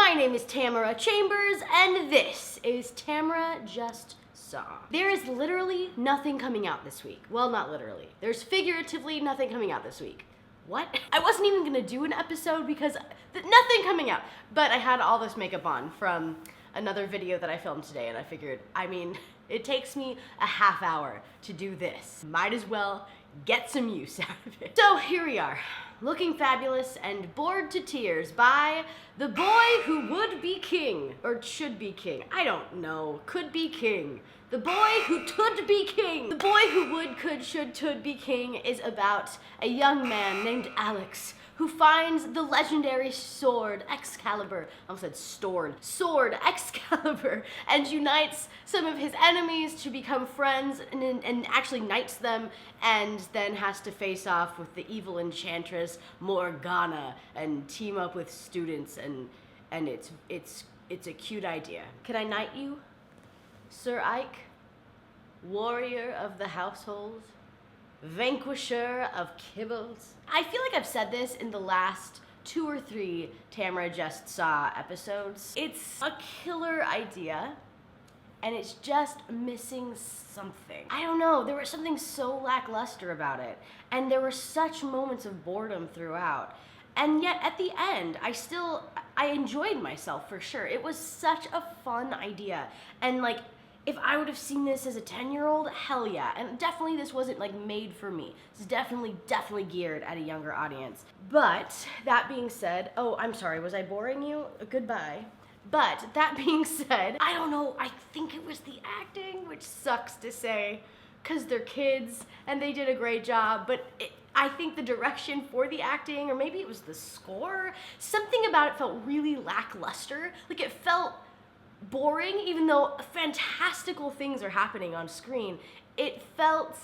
My name is Tamara Chambers, and this is Tamara Just Saw. There is literally nothing coming out this week. Well, not literally. There's figuratively nothing coming out this week. What? I wasn't even gonna do an episode because nothing coming out. But I had all this makeup on from another video that I filmed today, and I figured, it takes me a half hour to do this. Might as well get some use out of it. So here we are, looking fabulous and bored to tears by the boy who would be king, or should be king. I don't know, could be king. The boy who could be king. The boy who would, could, should, could be king is about a young man named Alex who finds the legendary sword Excalibur, I almost said sword Excalibur, and unites some of his enemies to become friends and actually knights them, and then has to face off with the evil enchantress Morgana and team up with students, and it's a cute idea. Can I knight you, Sir Ike, warrior of the household? Vanquisher of kibbles. I feel like I've said this in the last 2 or 3 Tamara Just Saw episodes. It's a killer idea, and it's just missing something. I don't know, there was something so lackluster about it, and there were such moments of boredom throughout. And yet at the end, I enjoyed myself for sure. It was such a fun idea, and like, if I would have seen this as a 10-year-old, hell yeah. And definitely this wasn't like made for me. This is definitely geared at a younger audience. But that being said, oh, I'm sorry, was I boring you? Goodbye. But that being said, I don't know, I think it was the acting, which sucks to say, because they're kids and they did a great job, but I think the direction for the acting, or maybe it was the score, something about it felt really lackluster. Like it felt boring, even though fantastical things are happening on screen. It felt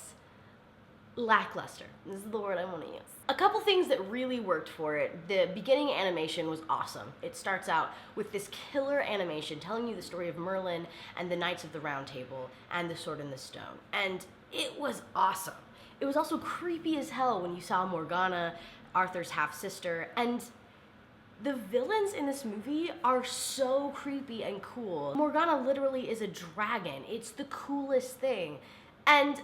lackluster. This is the word I want to use. A couple things that really worked for it. The beginning animation was awesome. It starts out with this killer animation telling you the story of Merlin and the Knights of the Round Table and the Sword in the Stone. And it was awesome. It was also creepy as hell when you saw Morgana, Arthur's half-sister, and the villains in this movie are so creepy and cool. Morgana literally is a dragon. It's the coolest thing. And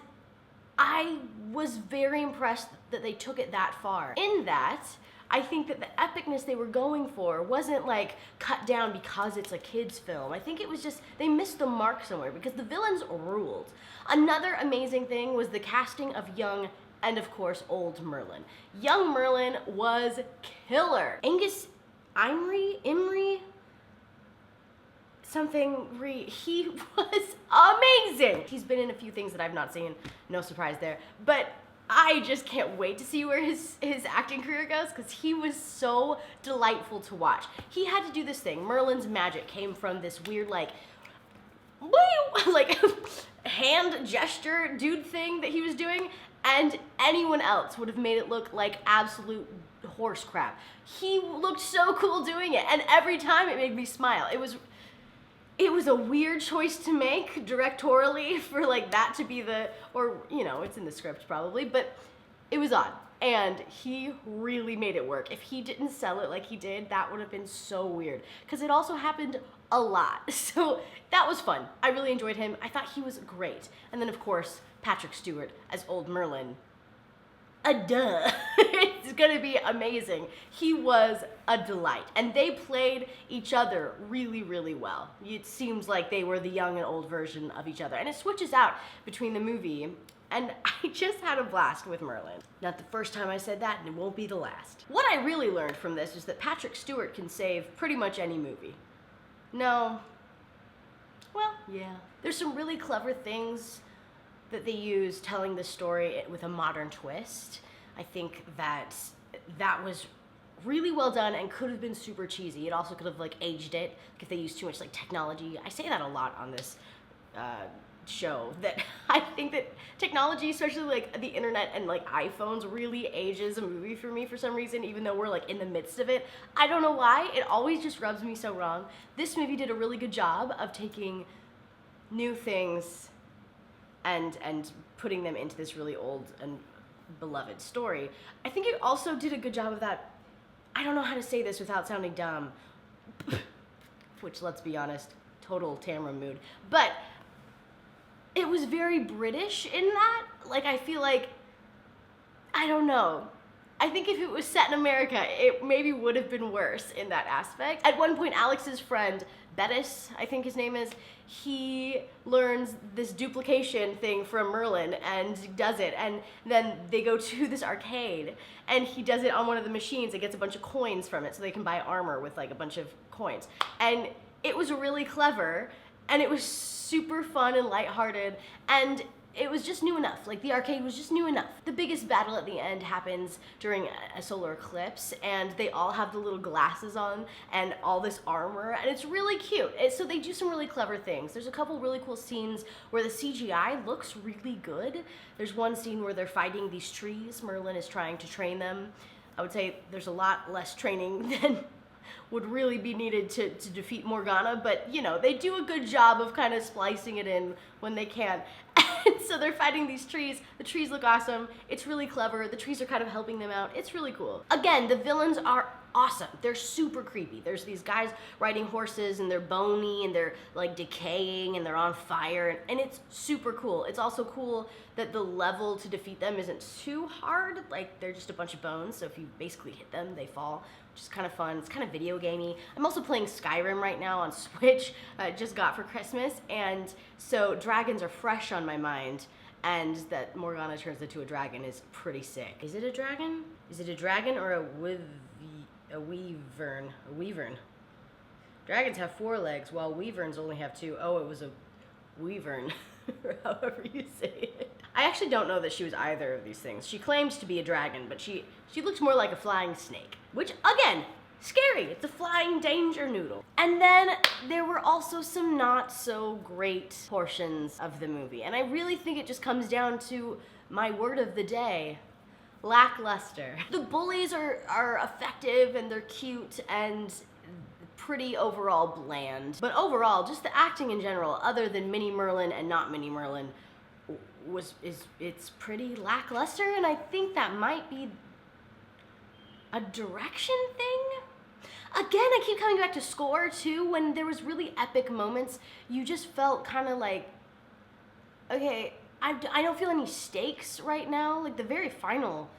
I was very impressed that they took it that far. In that, I think that the epicness they were going for wasn't like cut down because it's a kid's film. I think it was just, they missed the mark somewhere because the villains ruled. Another amazing thing was the casting of young and of course old Merlin. Young Merlin was killer. Imri, he was amazing. He's been in a few things that I've not seen, no surprise there, but I just can't wait to see where his acting career goes because he was so delightful to watch. He had to do this thing. Merlin's magic came from this weird like hand gesture dude thing that he was doing, and anyone else would have made it look like absolute horse crap. He looked so cool doing it, and every time it made me smile. It was a weird choice to make directorially for like that to be it's in the script probably, but it was odd. And he really made it work. If he didn't sell it like he did, that would have been so weird. Because it also happened a lot. So that was fun. I really enjoyed him. I thought he was great. And then of course, Patrick Stewart as Old Merlin. It's gonna be amazing. He was a delight, and they played each other really, really well. It seems like they were the young and old version of each other, and it switches out between the movie, and I just had a blast with Merlin. Not the first time I said that, and it won't be the last. What I really learned from this is that Patrick Stewart can save pretty much any movie. No. Well, yeah. There's some really clever things that they use telling the story with a modern twist. I think that was really well done and could have been super cheesy. It also could have like aged it if they used too much like technology. I say that a lot on this show, that I think that technology, especially like the internet and like iPhones, really ages a movie for me for some reason, even though we're like in the midst of it. I don't know why, it always just rubs me so wrong. This movie did a really good job of taking new things and putting them into this really old and beloved story. I think it also did a good job of that, I don't know how to say this without sounding dumb, which, let's be honest, total Tamara mood. But it was very British in that. Like, I feel like, I don't know. I think if it was set in America, it maybe would have been worse in that aspect. At one point, Alex's friend, Bettis, I think his name is, he learns this duplication thing from Merlin and does it, and then they go to this arcade and he does it on one of the machines and gets a bunch of coins from it so they can buy armor with like a bunch of coins. And it was really clever and it was super fun and lighthearted, and it was just new enough. Like, the arcade was just new enough. The biggest battle at the end happens during a solar eclipse, and they all have the little glasses on and all this armor, and it's really cute. So they do some really clever things. There's a couple really cool scenes where the CGI looks really good. There's one scene where they're fighting these trees. Merlin is trying to train them. I would say there's a lot less training than would really be needed to defeat Morgana, but you know, they do a good job of kind of splicing it in when they can. And so they're fighting these trees. The trees look awesome. It's really clever. The trees are kind of helping them out. It's really cool. Again, the villains are awesome. They're super creepy. There's these guys riding horses and they're bony and they're like decaying and they're on fire, and it's super cool. It's also cool that the level to defeat them isn't too hard. Like, they're just a bunch of bones, so if you basically hit them, they fall, which is kind of fun. It's kind of video gamey. I'm also playing Skyrim right now on Switch. I just got for Christmas, and so dragons are fresh on my mind, and that Morgana turns into a dragon is pretty sick. Is it a dragon? Is it a dragon or a weavern? A weavern. Dragons have 4 legs, while weaverns only have 2. Oh, it was a weavern, or however you say it. I actually don't know that she was either of these things. She claimed to be a dragon, but she looked more like a flying snake, which, again, scary. It's a flying danger noodle. And then there were also some not so great portions of the movie, and I really think it just comes down to my word of the day: lackluster. The bullies are effective and they're cute and pretty overall bland. But overall, just the acting in general, other than Mini Merlin and not Mini Merlin, it's pretty lackluster, and I think that might be a direction thing. Again, I keep coming back to score too. When there was really epic moments, you just felt kind of like, okay, I don't feel any stakes right now. Like, the very final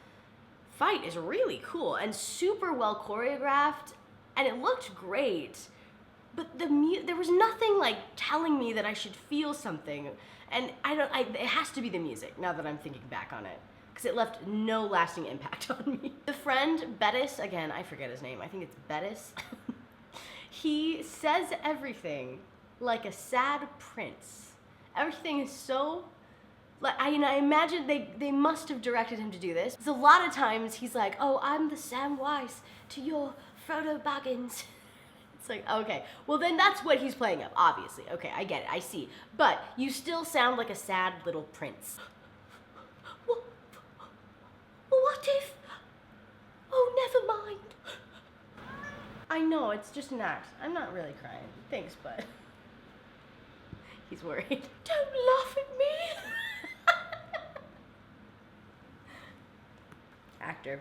fight is really cool and super well choreographed, and it looked great, but there was nothing like telling me that I should feel something, and it has to be the music now that I'm thinking back on it, because it left no lasting impact on me. The friend, Bettis, again, I forget his name, I think it's Bettis, he says everything like a sad prince. Everything is so, like, I imagine they must have directed him to do this. Because a lot of times he's like, oh, I'm the Samwise to your Frodo Baggins. It's like, okay, well then that's what he's playing up, obviously. Okay, I get it, I see. But you still sound like a sad little prince. What if? Oh, never mind. I know, it's just an act. I'm not really crying. Thanks, bud. He's worried. Don't laugh at me. Actor.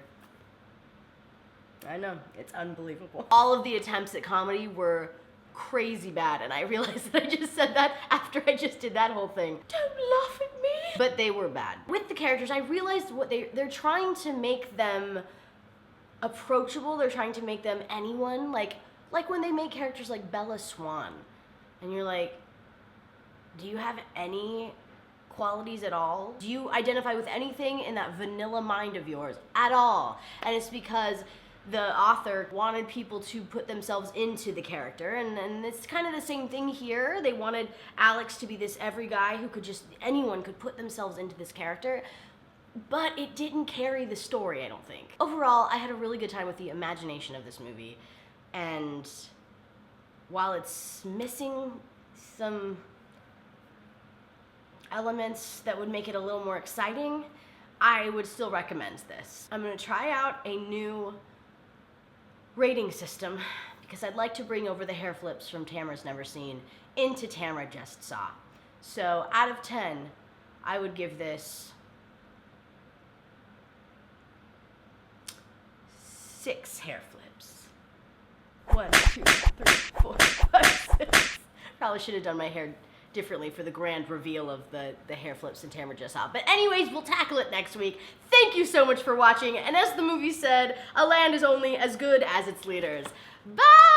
I know, it's unbelievable. All of the attempts at comedy were crazy bad, and I realized that I just said that after I just did that whole thing. Don't laugh at me. But they were bad. With the characters, I realized what they're trying to make them approachable. They're trying to make them anyone. Like when they make characters like Bella Swan, and you're like, do you have any qualities at all? Do you identify with anything in that vanilla mind of yours at all? And it's because the author wanted people to put themselves into the character, and it's kind of the same thing here. They wanted Alex to be this every guy who could anyone could put themselves into this character, but it didn't carry the story, I don't think. Overall, I had a really good time with the imagination of this movie, and while it's missing some elements that would make it a little more exciting, I would still recommend this. I'm gonna try out a new rating system because I'd like to bring over the hair flips from Tamara's Never Seen into Tamara Just Saw. So out of 10, I would give this 6 hair flips. 1, 2, 3, 4, 5, probably should have done my hair differently for the grand reveal of the hair flips in Tamara Just Saw. But anyways, we'll tackle it next week. Thank you so much for watching, and as the movie said, a land is only as good as its leaders. Bye!